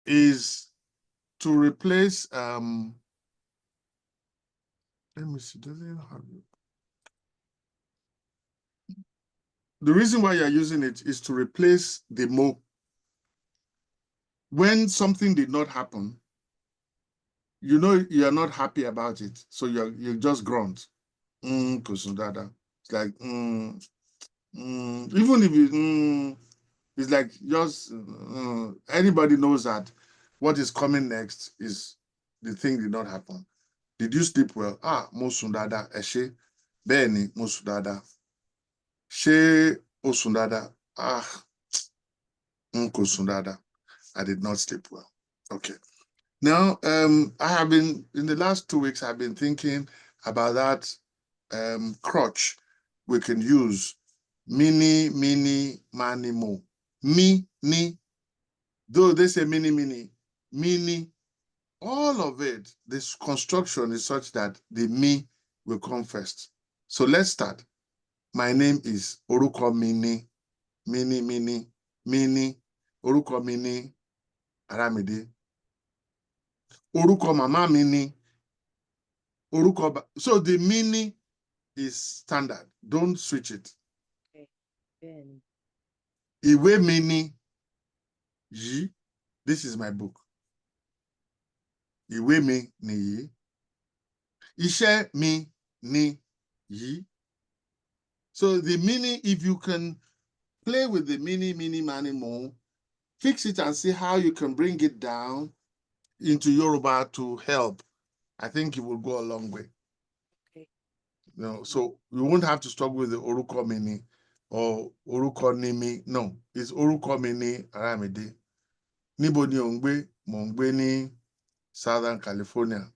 is to replace, let me see, does it have it? The reason why you're using it is to replace the mo. When something did not happen, you know you're not happy about it, so you just grunt. Kusundada. It's like even if it's like just anybody knows that what is coming next is the thing did not happen. Did you sleep well? Ah, Mosundada, Eshe, Beni, Mosundada. She Osundada. Ah, Kusundada. I did not sleep well. Okay. Now, I have been, in the last 2 weeks, I've been thinking about that crutch we can use. Mini, mini, mani, mo. Me, ni. Though they say mini, mini, mini. All of it, this construction is such that the me will come first. So let's start. My name is Oruko Mini, Mini, Mini, Mini, Oruko Mini, Aramide. Oruko Mama Mini, Oruko. So the mini is standard. Don't switch it. Okay. Then. Iwe mini, yi. This is my book. Iwe mi ni yi. Ishe mi ni yi. So the mini, if you can play with the mini, mini, mani, mo, fix it and see how you can bring it down into Yoruba to help. I think it will go a long way. Okay. So you won't have to struggle with the Oruko mini or Oruko nimi. No, it's Oruko mini Aramide. Níbo ni ò ń gbé? Mò ń gbé ní Southern California.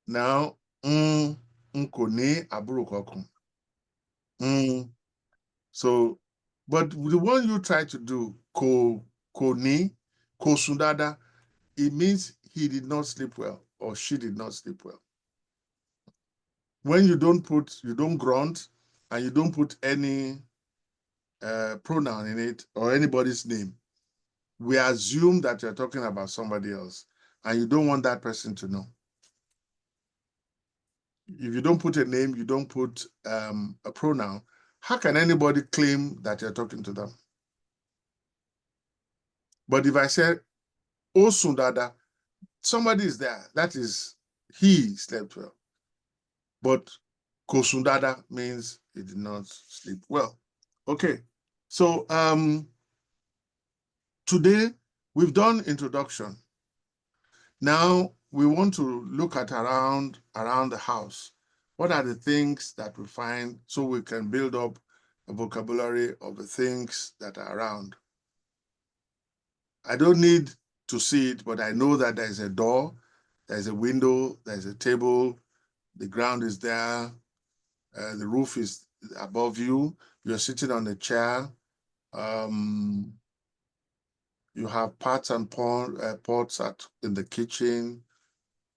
Now, n kò ní àbúrò kankan. So, but the one you try to do, kò ní, kò sùn dáadáa, it means he did not sleep well or she did not sleep well. When you don't grunt and you don't put any pronoun in it or anybody's name, we assume that you're talking about somebody else and you don't want that person to know. If you don't put a name, you don't put a pronoun, how can anybody claim that you're talking to them? But if I say, Osundada, somebody is there, that is, he slept well. But Kosundada means he did not sleep well. Okay, so today we've done introduction. Now we want to look at around the house. What are the things that we find so we can build up a vocabulary of the things that are around? I don't need to see it, but I know that there's a door, there's a window, there's a table, the ground is there, the roof is above you, you're sitting on a chair, you have pots and pots in the kitchen,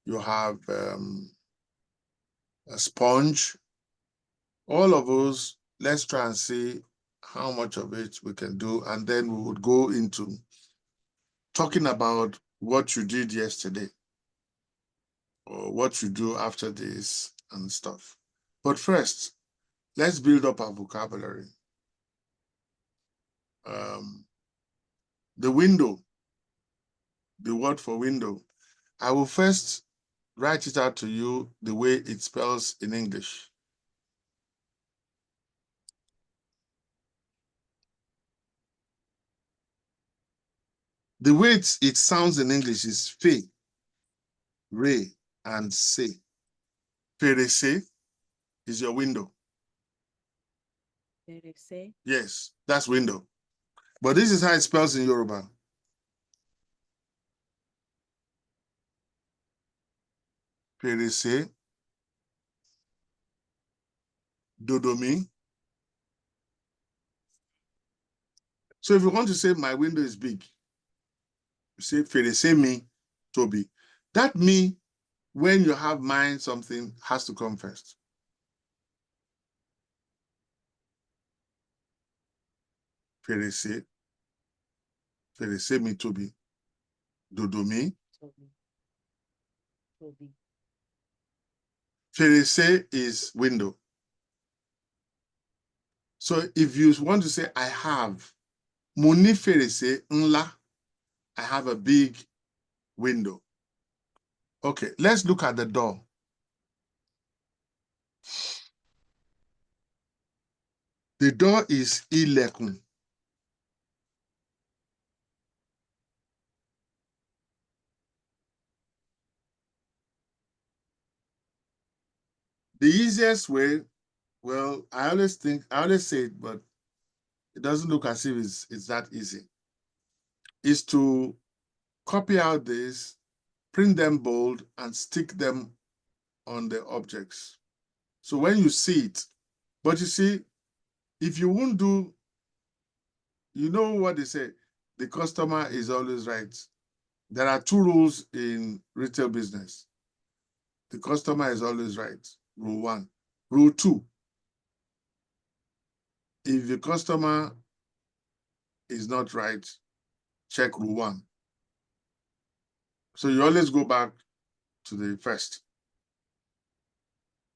you have a sponge. All of those, let's try and see how much of it we can do, and then we would go into talking about what you did yesterday or what you do after this and stuff. But first, let's build up our vocabulary. The window, the word for window, I will first write it out to you the way it spells in English. The way it sounds in English is fe, re, and se. Ferese is your window. Ferese? Yes, that's window. But this is how it spells in Yoruba. Ferese, dodomi. So if you want to say my window is big, you say ferese mi tobi. That me, when you have mind something, has to come first. Ferese. Fèrèsé mi tóbi. Dòdò mi. Toby. Toby. Fèrèsé is window. So if you want to say I have, mo ní fèrèsé ńlá, I have a big window. Okay, let's look at the door. The door is ilẹ̀kùn. The easiest way, well, I always say it, but it doesn't look as if it's that easy, is to copy out this, print them bold, and stick them on the objects. So when you see it, but you see, if you won't do, you know what they say, the customer is always right. There are two rules in retail business. The customer is always right, rule 1. Rule 2, if the customer is not right, check rule 1. So you always go back to the first.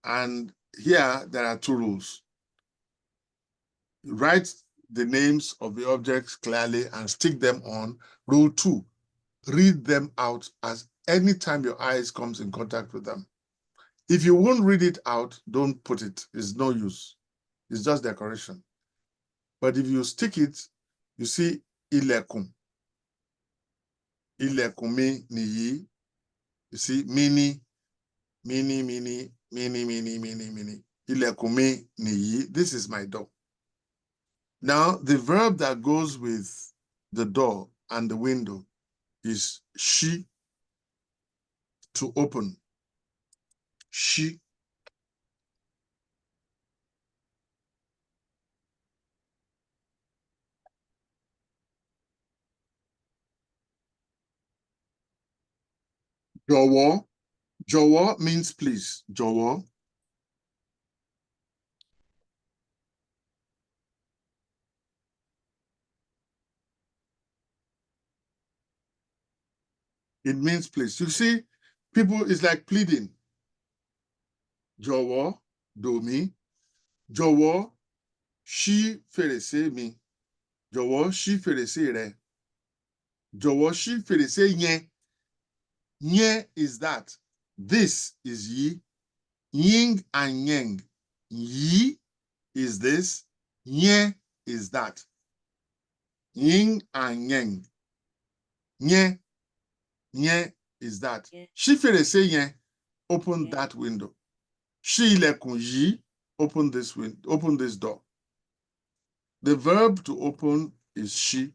And here, there are 2 rules. Write the names of the objects clearly and stick them on. Rule 2, read them out as anytime your eyes comes in contact with them. If you won't read it out, don't put it. It's no use. It's just decoration. But if you stick it, you see ilẹ̀kùn. Ilẹ̀kùn mi nìyí. You see mini, mini, mini, mini, mini, mini, mini. Ilẹ̀kùn mi nìyí. This is my door. Now, the verb that goes with the door and the window is ṣí, to open. Ṣí. Jọ̀wọ́. Jọ̀wọ́ means please. Jọ̀wọ́. It means please. You see, people, it's like pleading. Jọ̀wọ́, do me. Jọ̀wọ́, ṣí fèrèsé mi. Jọ̀wọ́, ṣí fèrèsé rẹ. Jọ̀wọ́, ṣí fèrèsé yẹn. Yẹn is that. This is yí. Ying and yang. Yí is this. Yẹn is that. Yin and yang. Yẹn. Yẹn is that. Yeah. Ṣí fèrèsé yẹn. Open Yeah. that window. Ṣí ilẹ̀kùn yìí. Open this window. Open this door. The verb to open is ṣí.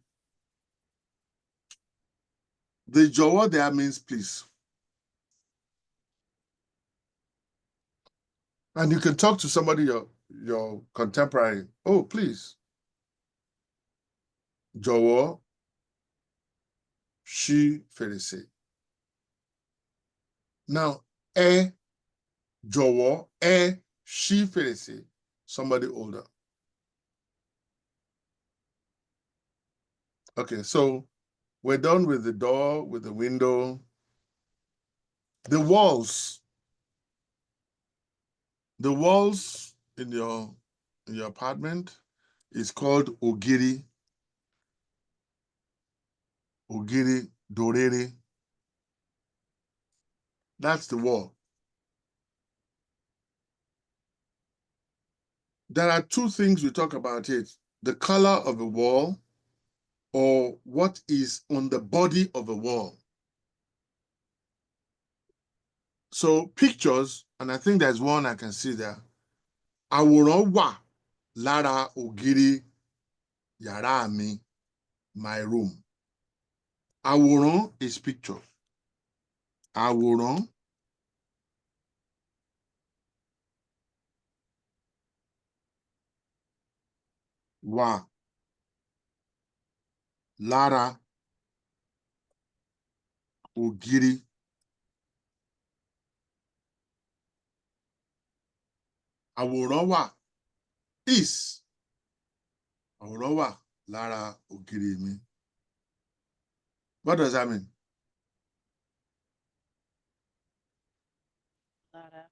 The jọ̀wọ́ there means please. And you can talk to somebody, your contemporary. Oh, please. Jọ̀wọ́, ṣí fèrèsé. Now, jọ̀wọ́, ṣí fèrèsé. Somebody older. Okay, so we're done with the door, with the window. The walls. The walls in your apartment is called ògiri. Ògiri dorere. That's the wall. There are 2 things we talk about it. The color of a wall or what is on the body of a wall. So pictures, and I think there's one I can see there. Àwòrán wà lára ògiri yàrá mi, my room. Àwòrán is picture. Àwòrán. Wà lára ògiri. Àwòrán wà is. Àwòrán wà lára ògiri mi. What does that mean? Lara.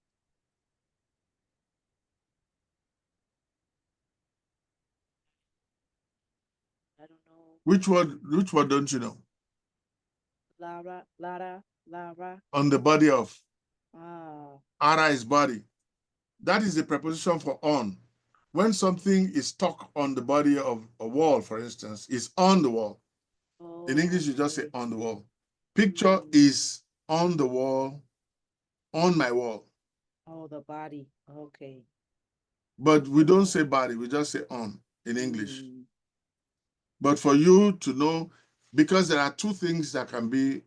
I don't know. Which word don't you know? Lara, Lara, Lara. On the body of. Ah. Ara is body. That is a preposition for on. When something is stuck on the body of a wall, for instance, it's on the wall. In English, you just say Okay. on the wall. Picture is on the wall, on my wall. Oh, the body. Okay. But we don't Oh. say body, we just say on in English. Mm. But for you to know, because there are two things that can be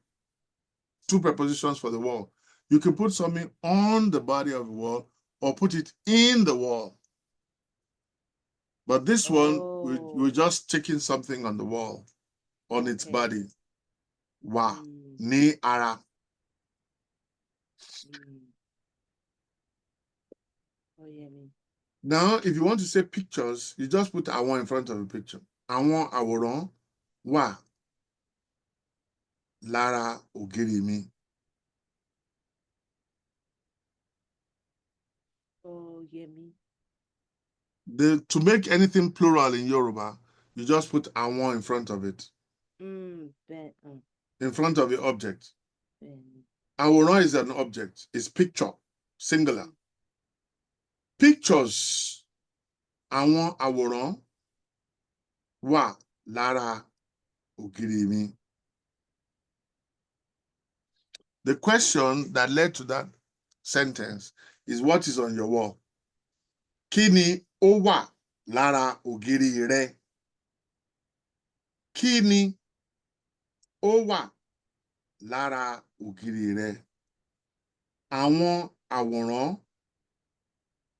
two prepositions for the wall. You can put something on the body of the wall or put it in the wall. But this one, we're Oh. just sticking something on the wall, on its Okay. body. Wa, Mm. ni ara. Mm. Oh, yeah, me. Now, if you want to say pictures, you just put àwọn in front of a picture. Àwọn àwòrán wà lára ògiri mi. Oh, yeah, me. To make anything plural in Yoruba, you just put àwọn in front of it, Ben, in front of the object. ben. Àwòrán is an object, it's picture, singular. Mm. Pictures, àwọn àwòrán wà lára ògiri mi. The question that led to that sentence is what is on your wall? Kí ni ó wà lára ògiri rẹ? Kí ni ó wà lára ògiri rẹ? Àwọn àwòrán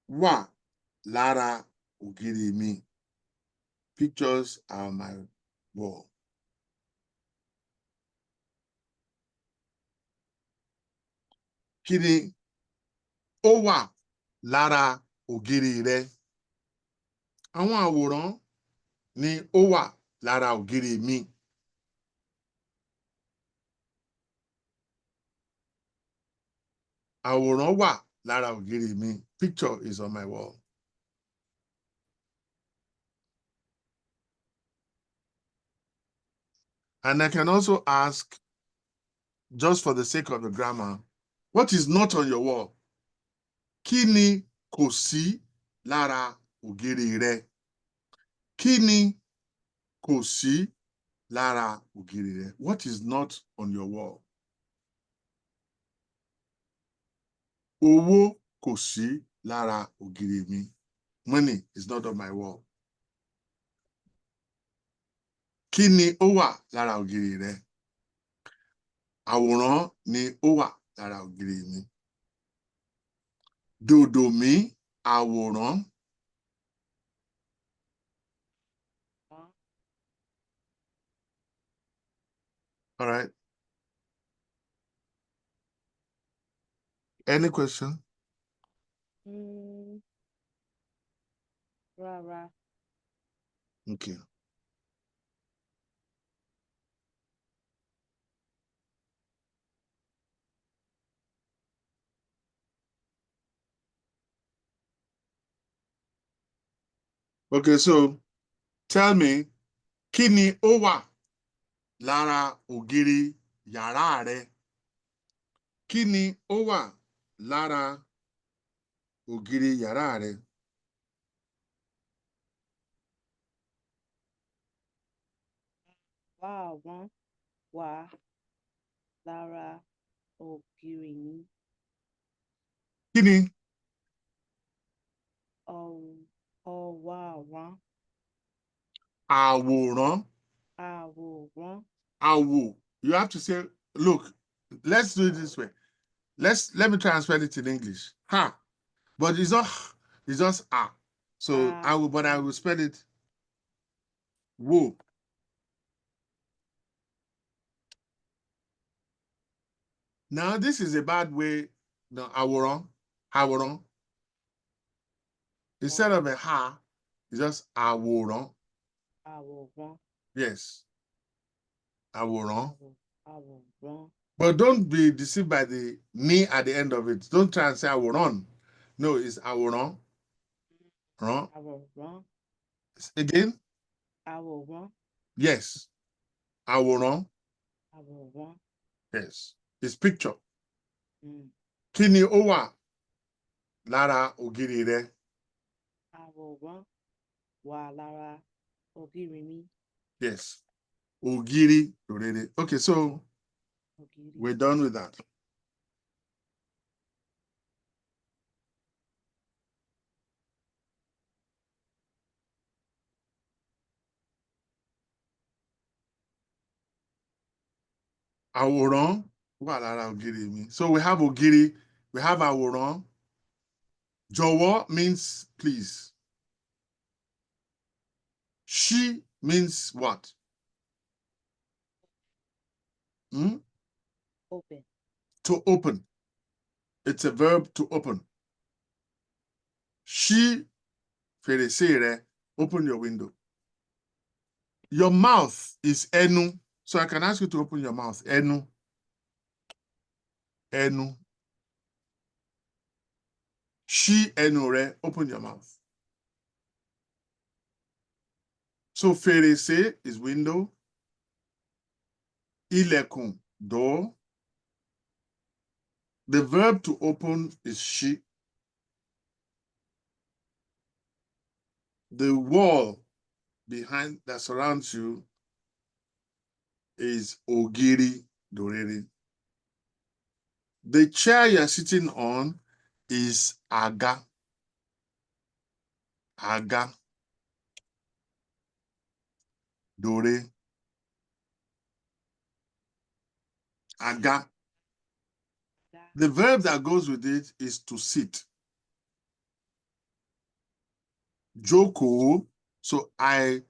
wà lára ògiri mi. Pictures are on my wall. Kí ni ó wà lára ògiri rẹ? Àwọn àwòrán ni ó wà lára ògiri mi. Àwòrán wà lára ògiri mi. Picture is on my wall. And I can also ask, just for the sake of the grammar, what is not on your wall? Kí ni kò sí lára ògiri rẹ? Kí ni kò sí lára ògiri rẹ? What is not on your wall? Owó kò sí lára ògiri mi. Money is not on my wall. Kí ni ó wà lára ògiri rẹ? Àwòrán ni ó wà lára ògiri mi. Dòdò mi àwòrán. All right. Any question? Rara. Okay. Okay, so tell me, kí ni ó wà lára ògiri yàrá rẹ? Kí ni ó wà lára ògiri yàrá rẹ? Wow, one. Wa. Lara. Ògiri mi. Kí ni? Oh, oh, wow, one. Àwòrán. Àwòrán. Àwò. You have to say, look, let's do it this way. Let me translate it in English. Ha. But it's not, it's just ah. So I will spell it wo. Now this is a bad way. No, àwòrán, àwòrán. Instead of a ha, it's just àwòrán. Àwòrán. Yes. Àwòrán. Àwòrán. But don't be deceived by the ni at the end of it. Don't try and say àwòrán. No, it's àwòrán. Wrong. Àwòrán. Again? Àwòrán. Yes. Àwòrán. Àwòrán. Yes. It's picture. Mm. Kí ni ó wà lára ògiri rẹ? Àwòrán wà lára ògiri mi. Yes. Ògiri lórere. Okay, so Ògiri. we're done with that. Àwòrán wà lára ògiri mi. So we have ògiri, we have àwòrán. Jọ̀wọ́ means please. She means what? Hmm? Open. To open. It's a verb to open. Ṣí fèrèsé rẹ, open your window. Your mouth is ẹnu. So I can ask you to open your mouth. Ẹnu. Ẹnu. Ṣí ẹnu rẹ, open your mouth. So fèrèsé is window. Ilẹ̀kùn, door. The verb to open is ṣí. The wall behind that surrounds you is ògiri lórere. The chair you're sitting on is àga. Àga. Dore. Àga. The verb that goes with it is to sit. Jókòó. So I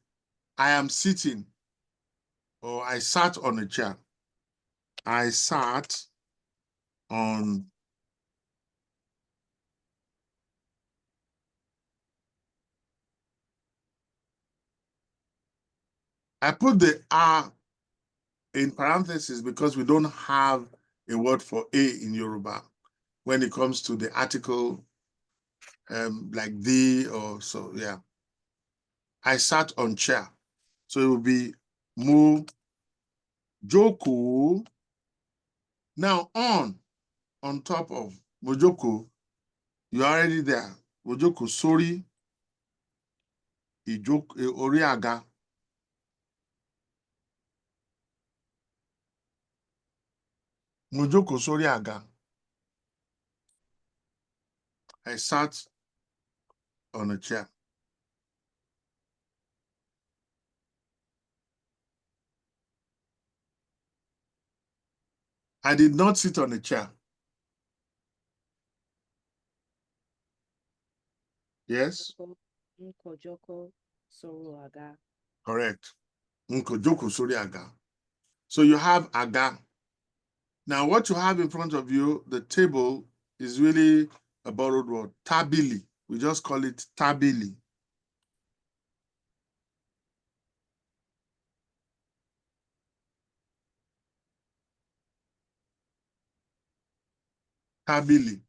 am sitting, or I sat on a chair. I sat on I put the R in parentheses because we don't have a word for A in Yoruba when it comes to the article like the or so, yeah. I sat on chair. So it will be mo jókòó. Now on top of mo jókòó, you're already there. Mo jókòó sórí orí àga. Mo jókòó sórí àga. I sat on a chair. I did not sit on a chair. Yes? N kò jókòó sórí àga. Correct. N kò jókòó sórí àga. So you have àga. Now what you have in front of you, the table, is really a borrowed word. Tábìlì. We just call it tábìlì. Tábìlì.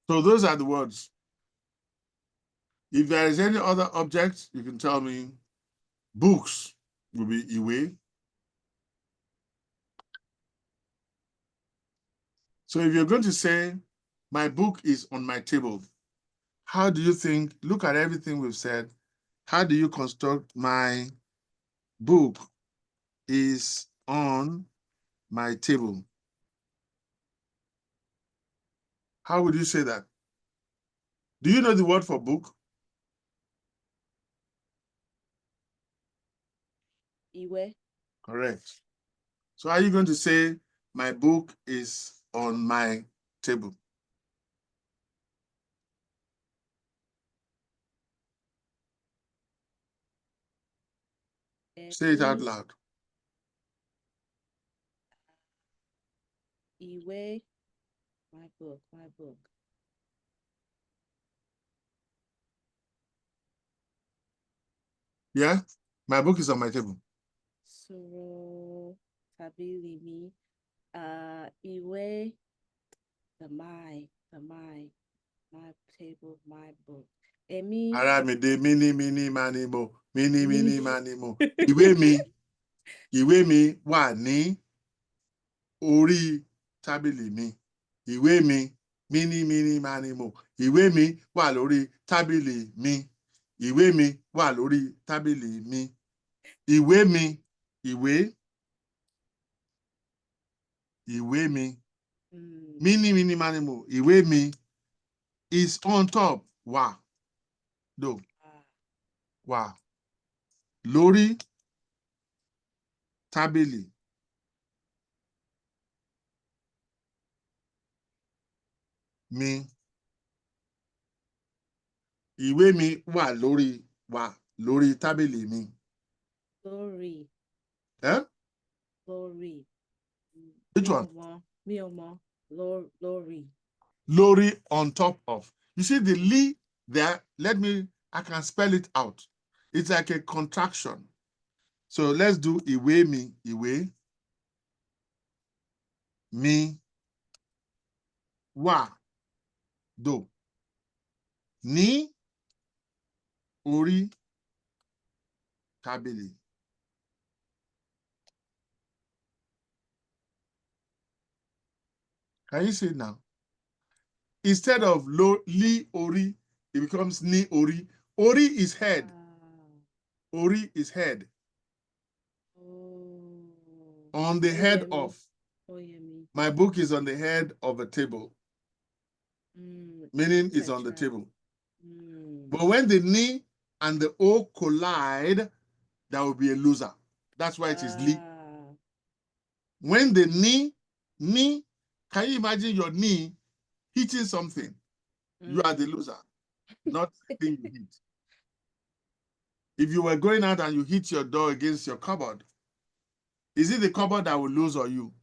So those are the words. If there is any other object, you can tell me. Books will be ìwé. So if you're going to say, my book is on my table, how do you think, look at everything we've said, how do you construct my book is on my table? How would you say that? Do you know the word for book? Ìwé. Correct. So are you going to say, my book is on my table? Say it out loud. Iwe. My book. My book. Yeah, my book is on my table. Soro. Tabili mi. Iwe. The my table, my book. Emi. Aramide, mini, mini, manimo, mini, Mini. mini, manimo. Ìwé mi wà ní orí tábìlì mi. Ìwé mi, mini, mini, manimo. Ìwé mi wà lórí tábìlì mi. Ìwé mi wà lórí tábìlì mi. Ìwé mi, ìwé, ìwé mi. Mini, mini, manimo. Ìwé mi is on top. Wà, do, wà lórí tábìlì mi. Ìwé mi wà lórí tábìlì mi. Lórí. Eh? Lórí. Which one? Mi ò mọ̀. Lórí. Lórí, on top of. You see the li there, I can spell it out. It's like a contraction. So let's do ìwé mi, ìwé. Mi, wà, do. Ní, orí, tábìlì. Can you see it now? Instead of li, ori, it becomes ni, ori. Ori is head. Ori is head. Oh. On the head of. Oh, yeah, me. My book is on the head of a table. Meaning it's on the table. But when the ni and the o collide, there will be a loser. That's why it is li. When the ni, can you imagine your knee hitting something? You are the loser, not the thing you hit. If you were going out and you hit your door against your cupboard, is it the cupboard that will lose or you?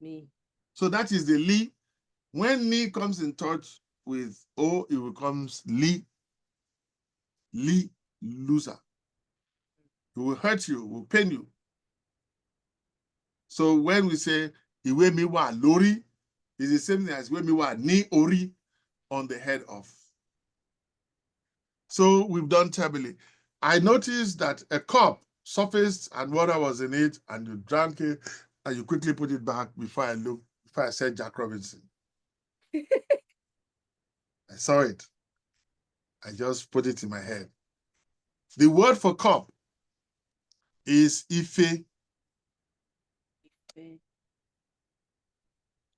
Me. So that is the li. When ni comes in touch with o, it becomes li. Li, loser. It will hurt you, it will pain you. So when we say ìwé mi wà lórí, it's the same thing as ìwé mi wà ní orí, on the head of. So we've done tabili. I noticed that a cup surfaced and water was in it, and you drank it, and you quickly put it back before I said Jack Robinson. I saw it. I just put it in my head. The word for cup is ife.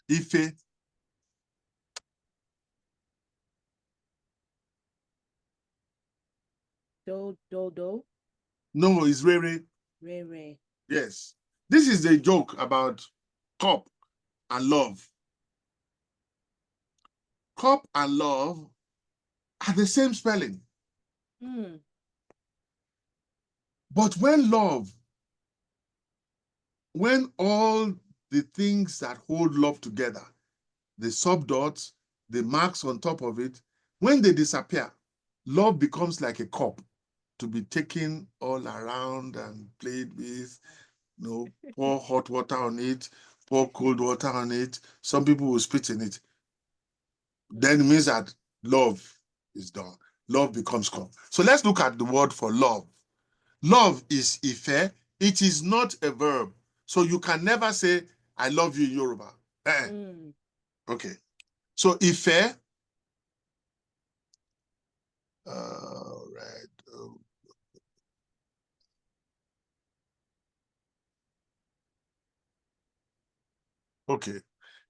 Ife. Do. No, it's rere. Rere. Yes. This is a joke about cup and love. Cup and love are the same spelling. But when all the things that hold love together, the subdots, the marks on top of it, when they disappear, love becomes like a cup to be taken all around and played with. You know, pour hot water on it, pour cold water on it. Some people will spit in it. Then it means that love is done. Love becomes cup. So let's look at the word for love. Love is ife. It is not a verb. So you can never say, I love you in Yoruba. Okay. So ife. Right. Okay.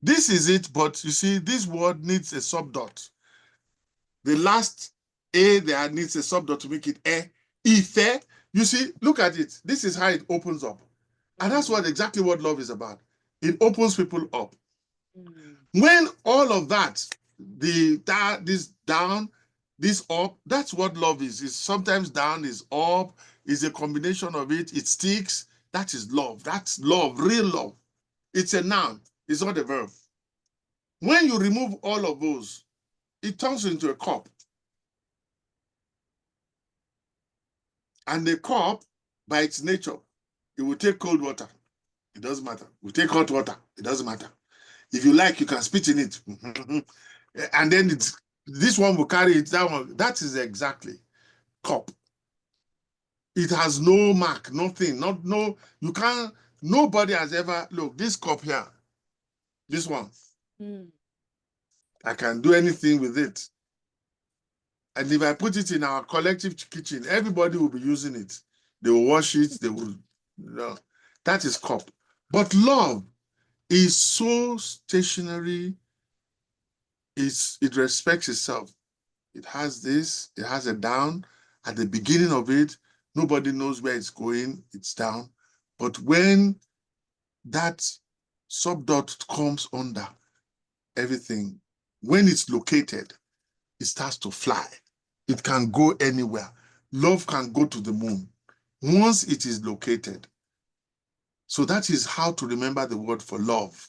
This is it, but you see, this word needs a subdot. The last A there needs a subdot to make it e. Ife. You see, look at it. This is how it opens up. And that's exactly what love is about. It opens people up. When all of that, this down, this up, that's what love is. It's sometimes down, is up, is a combination of it. It sticks. That is love. That's love, real love. It's a noun. It's not a verb. When you remove all of those, it turns into a cup. And the cup, by its nature, it will take cold water. It doesn't matter. It will take hot water. It doesn't matter. If you like, you can spit in it. And then this one will carry it, that one. That is exactly cup. It has no mark, nothing, you can't, nobody has ever, look, this cup here, this one, I can do anything with it. And if I put it in our collective kitchen, everybody will be using it. They will wash it, they will, that is cup. But love is so stationary, it respects itself. It has this, it has a down. At the beginning of it, nobody knows where it's going, it's down. But when that subdot comes under everything, when it's located, it starts to fly. It can go anywhere. Love can go to the moon once it is located. So that is how to remember the word for love.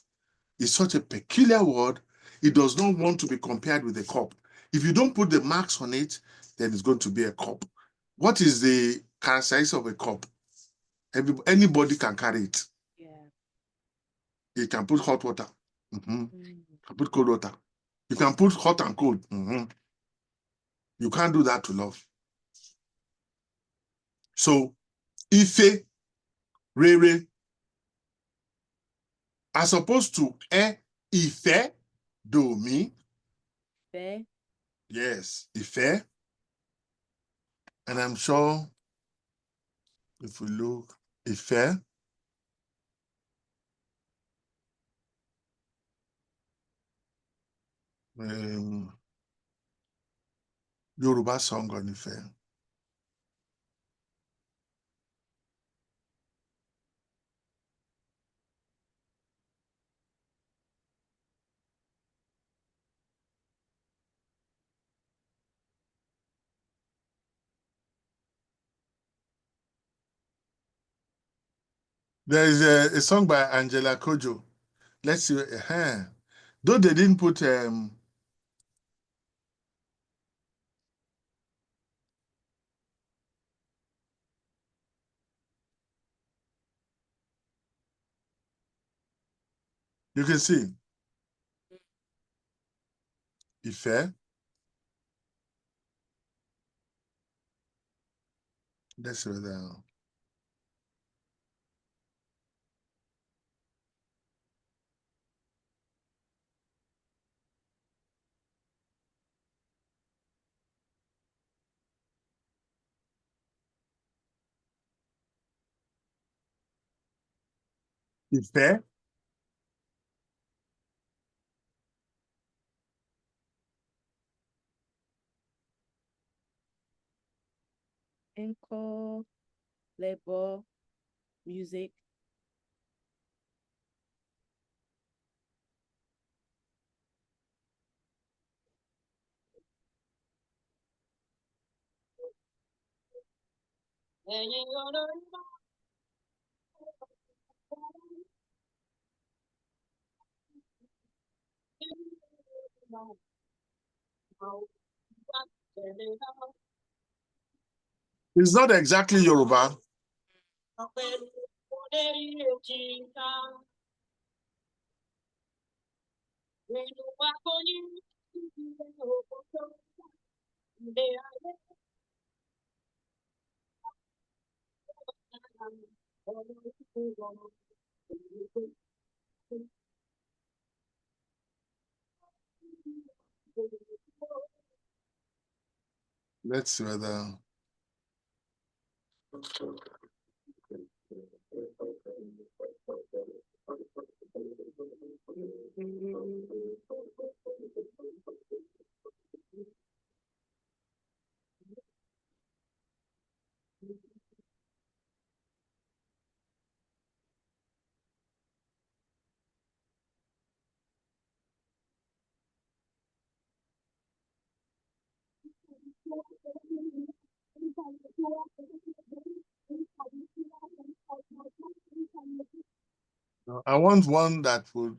It's such a peculiar word. It does not want to be compared with a cup. If you don't put the marks on it, then it's going to be a cup. What is the characteristic of a cup? Anybody can carry it. Yeah. You can put hot water. You can put cold water. You can put hot and cold. You can't do that to love. So, Ife, Rere, as opposed to Ife, do me. Ife. Yes, Ife. And I'm sure if we look, Ife, Yoruba song on Ife. There is a song by Angela Kojo. Let's see. Though they didn't put you can see Ife. Let's see whether Ife. Encore, labor, music. It's not exactly Yoruba. Let's see whether. I want one that would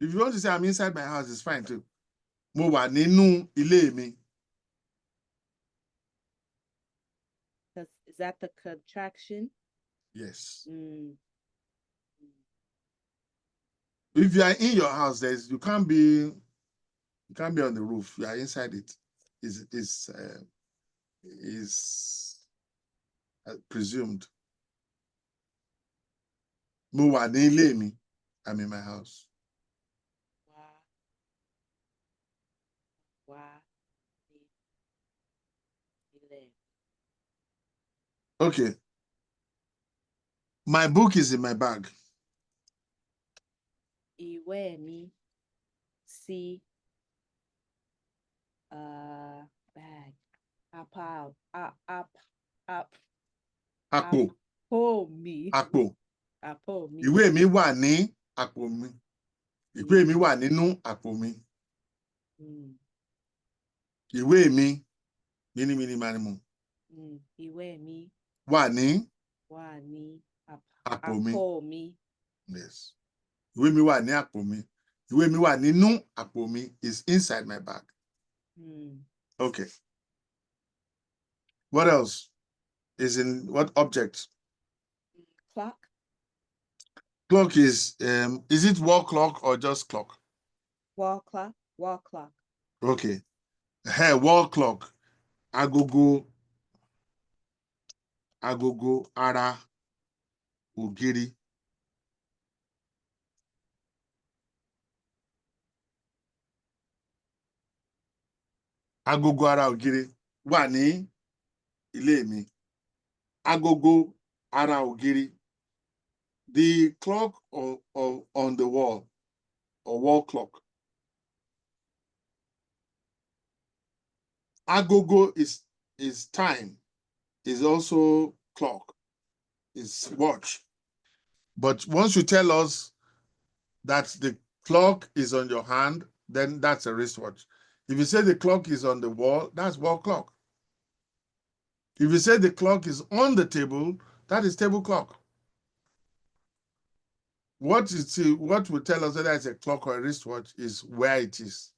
If you want to say I'm inside my house, it's fine too. Mo wà nínú ilé mi. Is that the contraction? Yes. Mm. If you are in your house, you can't be on the roof. You are inside it. Is presumed. Mo wà ní ilé mi. I'm in my house. Why? Why? Okay. My book is in my bag. Ìwé mi sí bag. Up. Àpò. Àpò mi. Àpò. Àpò mi. Ìwé mi wà ní àpò mi. Ìwé mi wà nínú àpò mi. Ìwé mi. Mini manimu. Ìwé mi Wà ní àpò mi. Yes. Ìwé mi wà ní àpò mi. Ìwé mi wà nínú àpò mi is inside my bag. Okay. What else is in what object? Clock. Clock is it wall clock or just clock? Wall clock. Okay. Hey, wall clock. Agogo ara ògiri. Agogo ara ògiri wà ní ilé mi. Agogo ara ògiri. The clock on the wall or wall clock. Agogo is time. Is also clock. Is watch. But once you tell us that the clock is on your hand, then that's a wristwatch. If you say the clock is on the wall, that's wall clock. If you say the clock is on the table, that is table clock. What will tell us whether it's a clock or a wristwatch is where it is.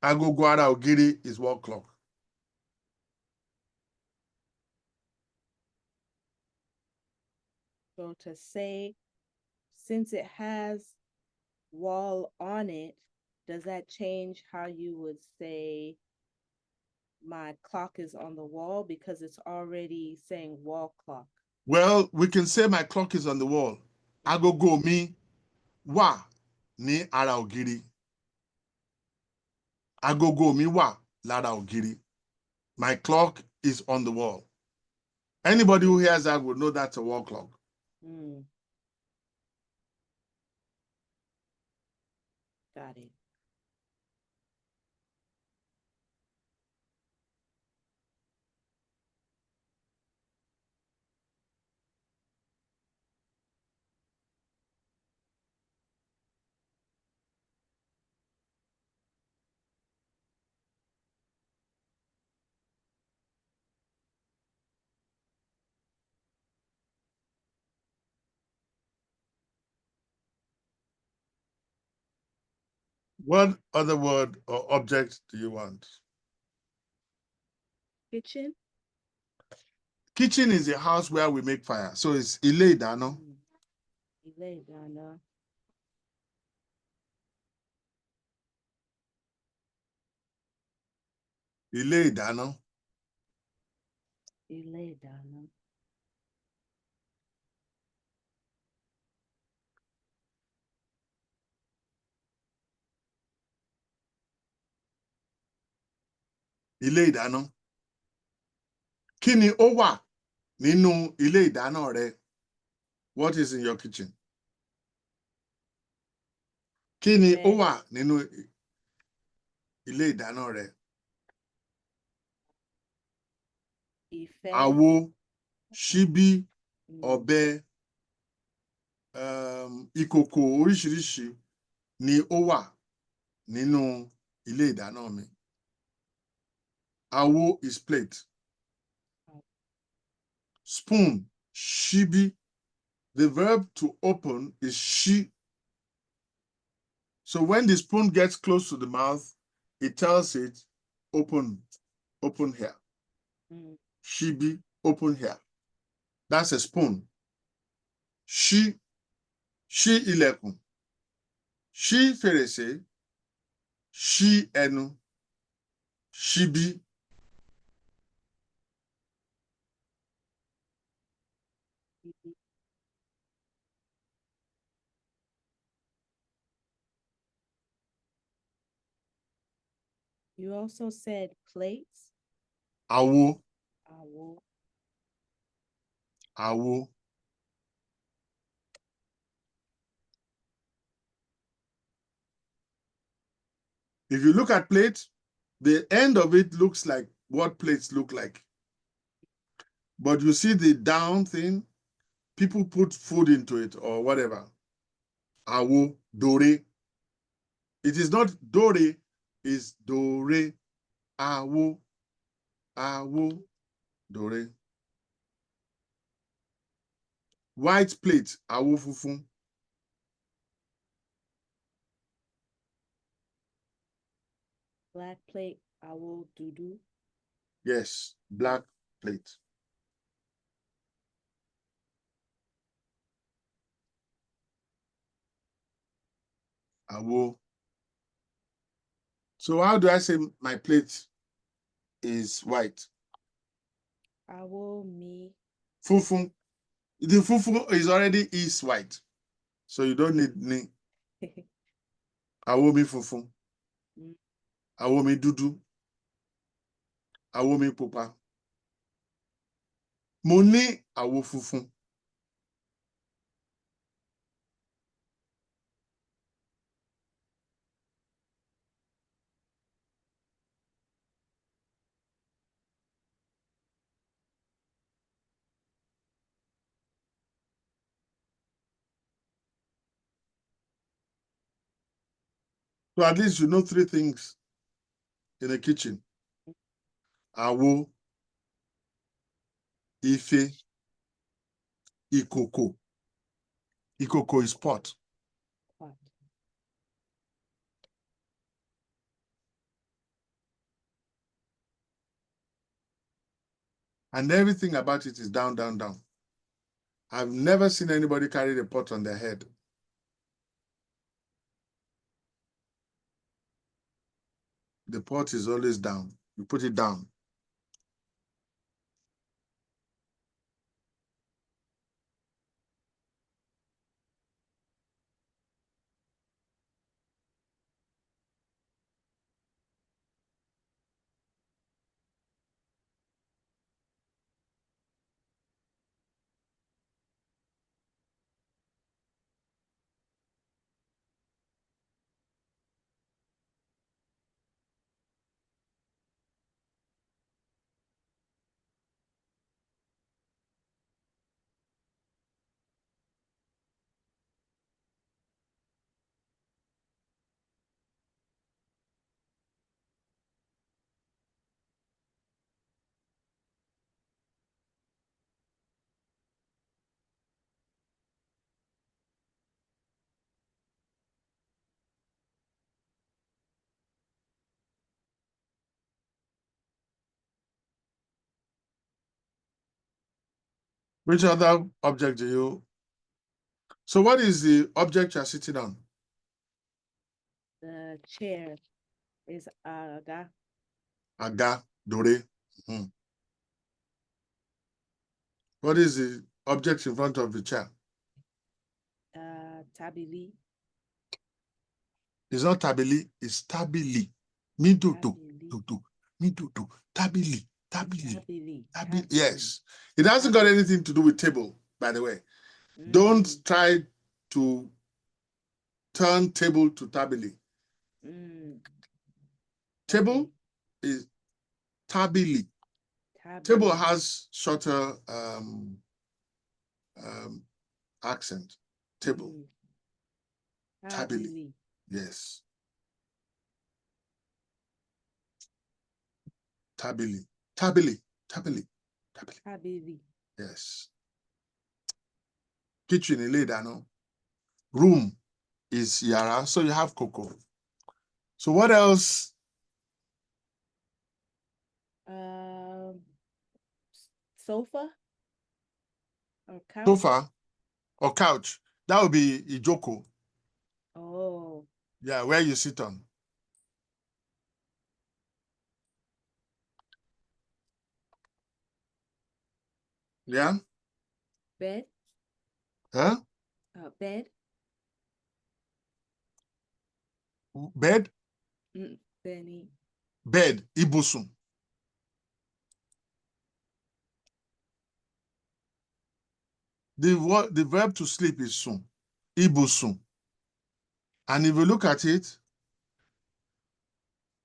Agogo ara ògiri is wall clock. So to say, since it has wall on it, does that change how you would say my clock is on the wall because it's already saying wall clock? Well, we can say my clock is on the wall. Agogo mi wà ní ara ògiri. Agogo mi wà lára ògiri. My clock is on the wall. Anybody who hears that would know that's a wall clock. Got it. What other word or object do you want? Kitchen. Kitchen is a house where we make fire. So it's ilé ìdáná. Ilé ìdáná. Ilé ìdáná. Ilé ìdáná. Ilé ìdáná. Kí ni ó wà nínú ilé ìdáná rẹ? What is in your kitchen? Kí ni ó wà nínú ilé ìdáná rẹ? Ìfẹ́. Àwo, ṣíbí, ọ̀bẹ, ìkòkò oríṣiríṣi ni ó wà nínú ilé ìdáná mi. Àwo is plate. Spoon, ṣíbí, The verb to open is she. So when the spoon gets close to the mouth, it tells it, open here. Mm. She be, open here. That's a spoon. She ilẹ̀kùn. She fèrèsé. She ẹnu. She be. You also said plates. Àwo. Àwo. Àwo. If you look at plate, the end of it looks like what plates look like. But you see the down thing, people put food into it or whatever. Àwo, dore. It is not dore, it's dore. Àwo, àwo, dore. White plate, àwo funfun. Black plate. Àwo dúdú. Yes, black plate. Àwo. So how do I say my plate is white? Àwo mi. Funfun. The funfun is already is white. So you don't need ni. Àwo mi funfun. Mm. Àwo mi dúdú. Àwo mi pupa. Mo ní àwo funfun. So at least you know three things in the kitchen. Àwo, ife, ìkòkò. Ìkòkò is pot. Pot. And everything about it is down, down, down. I've never seen anybody carry the pot on their head. The pot is always down. You put it down. Which other object do you? So what is the object you're sitting on? The chair is aga. Aga, dore. What is the object in front of the chair? Tabili. It's not tabili, it's tabili. Midodo, Tabili. dodo, midodo, tabili, tabili. Tabili. Tabili. Yes. It hasn't got Tabili. anything to do with table, by the way. Mm. Don't try to turn table to tabili. Mm. Table Okay. is tabili. Tabili. Table has shorter accent. Table. Mm. Tabili. Tabili. Yes. Tabili. Tabili. Tabili. Tabili. Tabili. Yes. Kitchen, ilé ìdáná. Room is yàrá, so you have kòkò. So what else? Sofa or couch. Sofa or couch. That would be ìjókòó. Oh. Yeah, where you sit on. Yeah? Bed. Huh? Bed. Bed? Benny. Bed, ibùsùn. The verb to sleep is sùn, ibùsùn. And if you look at it,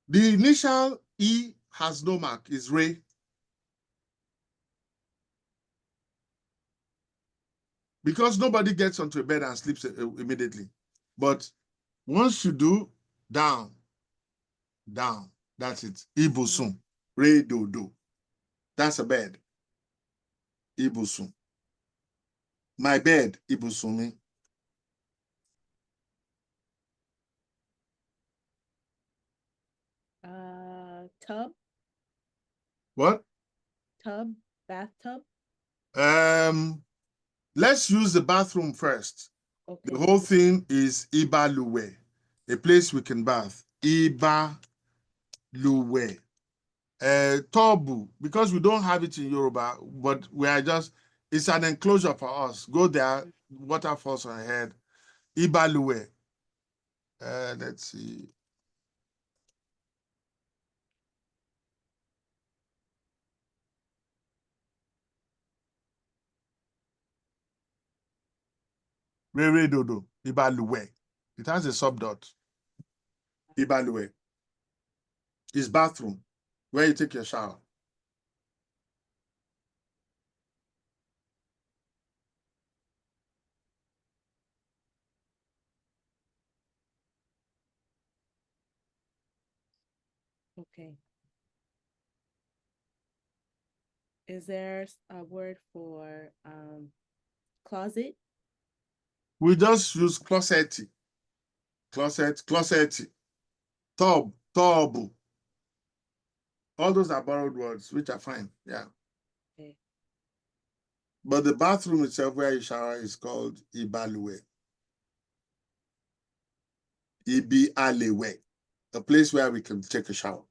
the initial E has no mark, is re. Because nobody gets onto a bed and sleeps immediately. But once you do, down, down, that's it. Ibùsùn, re do do. That's a bed. Ibùsùn. My bed, ibùsùn mi. Tub. What? Tub, bathtub. Let's use the bathroom first. Okay. The whole thing is ibaluwe, a place we can bath. Ibaluwe. Tobu, because we don't have it in Yoruba, but we are just, it's an enclosure for us. Go there, water falls on your head. Ibaluwe. Let's see. Rere dodo. Ibaluwe. It has a subdot. Ibaluwe. It's bathroom, where you take your shower. Okay. Is there a word for closet? We just use closet. Closet. Tub, tub. All those are borrowed words, which are fine. Yeah. Okay. But the bathroom itself where you shower is called Ibaluwe. Ibi Alewe. A place where we can take a shower.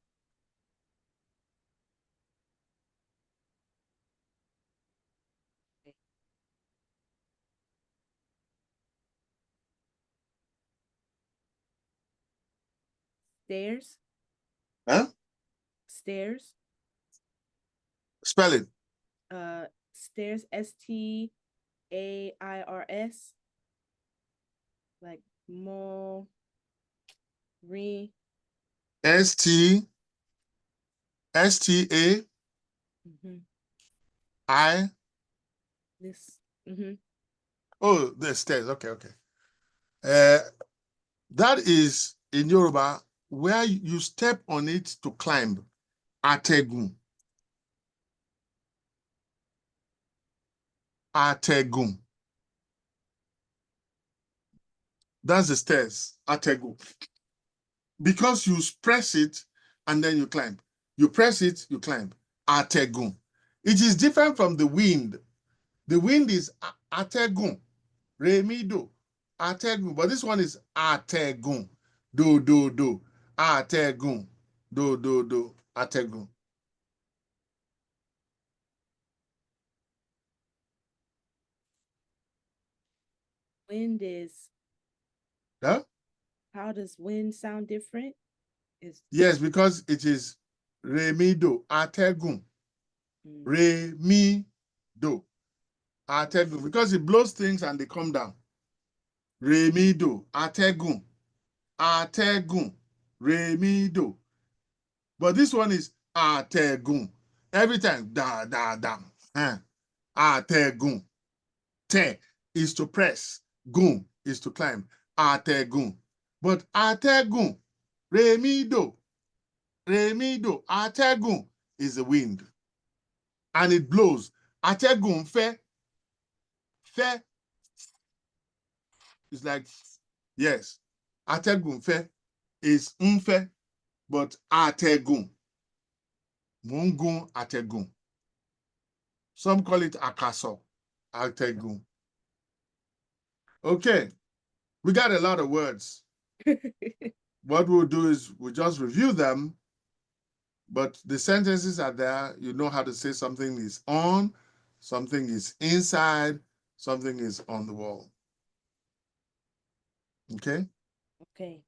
Stairs. Huh? Stairs. Spell it. Stairs. STAIRS. Like more. Re. STAI. This. Oh, the stairs. Okay. That is in Yoruba where you step on it to climb. Ategun. Ategun. That's the stairs. Ategun. Because you press it and then you climb. You press it, you climb. Ategun. It is different from the wind. The wind is ategun. Re, mi, do. Ategun. But this one is ategun. Do, do, do. Ategun. Do, do, do. Ategun. Wind is. Huh? How does wind sound different? Yes, because it is re, mi, do. Ategun. Re, mi, do. Ategun. Because it blows things and they come down. Re, mi, do. Ategun. Ategun. Re, mi, do. But this one is ategun. Every time, da, da, da. Ategun. Te is to press. Gun is to climb. Ategun. But ategun. Re, mi, do. Re, mi, do. Ategun is the wind. And it blows. Ategun fe. Fe. It's like, yes. Atẹ́gùn fẹ́ is ń fẹ́, but atẹ́gùn. Mò ń gun atẹ́gùn. Some call it akaso, atẹ́gùn. Okay, we got a lot of words. What we'll do is we'll just review them, but the sentences are there. You know how to say something is on, something is inside, something is on the wall. Okay? Okay.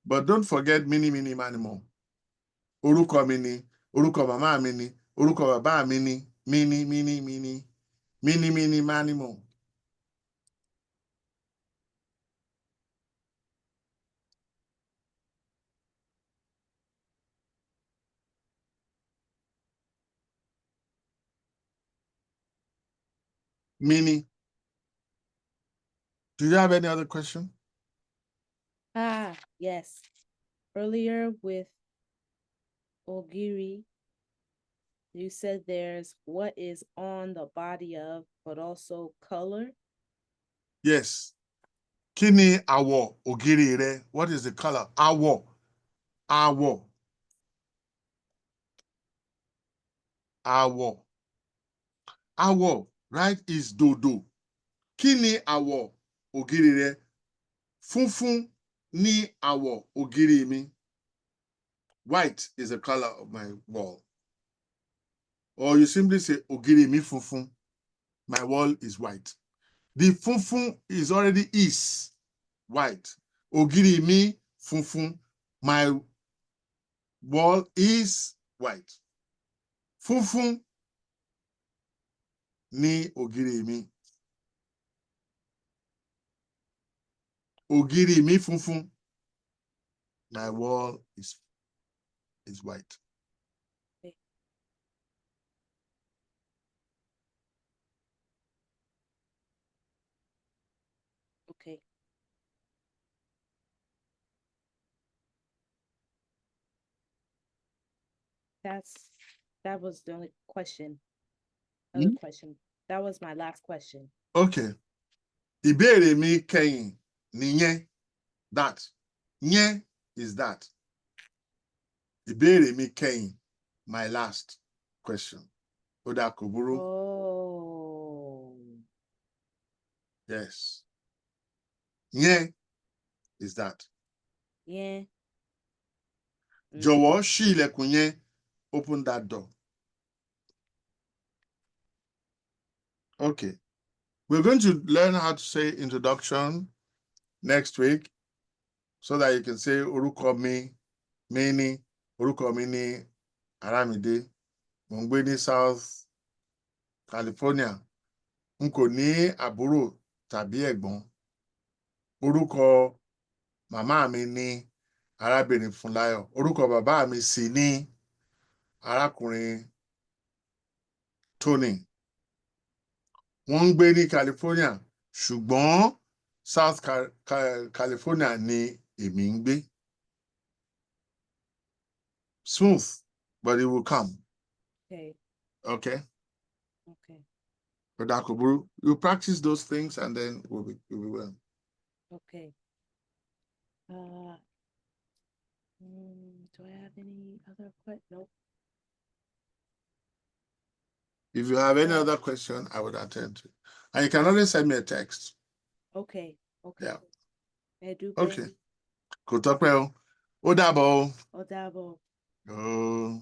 But don't forget mini, mini, manimo. Orúkọ mi ni, orúkọ màmá mi ni, orúkọ bàbá mi ni, mini, mini, mini, mini, mini, manimo. Mini. Do you have any other question? Yes. Earlier with Ogiri, you said there's what is on the body of, but also color. Yes. Kí ni àwọ̀ ògiri rẹ? What is the color? Àwọ̀. Àwọ̀. Àwọ̀. Àwọ̀, right, is dòdò. Kí ni àwọ̀ ògiri rẹ? Funfun ni àwọ̀ ògiri mi. White is the color of my wall. Or you simply say ògiri mi funfun. My wall is white. The funfun is already is white. Ògiri mi funfun. My wall is white. Funfun ni ògiri mi. Ògiri mi funfun. My wall is white. Okay. That was the only question. Other question. That was my last question. Okay. Ìbéèrè mi kẹ́yìn nìyẹn. That. Yẹn is that. Ìbéèrè mi kẹ́yìn. My last question. Ó dà kò burú. Oh. Yes. Yẹn is that. Yeah. Jọ̀wọ́ ṣí ilẹ̀kùn yẹn. Open that door. Okay. We're going to learn how to say introduction next week so that you can say orúkọ mi, ni, orúkọ mi ni Aramide. Mo ń gbé ní South California. N kò ní àbúrò tàbí ẹ̀gbọ́n. Orúkọ màmá mi ni Arábìnrin Fúnláyọ̀. Orúkọ bàbá mi sì ni Arákùnrin Tony. Wọ́n ń gbé ní California, ṣùgbọ́n South California ni èmi ń gbé. Smooth, but it will come. Okay. Okay? Okay. But Dakoburu, you practice those things and then we'll be well. Okay. Do I have any other questions? Nope. If you have any other question, I would attend to it. And you can always send me a text. Okay. Okay. Yeah. Okay. Kò tọ́pẹ́ o. Ó dàbọ̀ o. Ó dàbọ̀. Oh.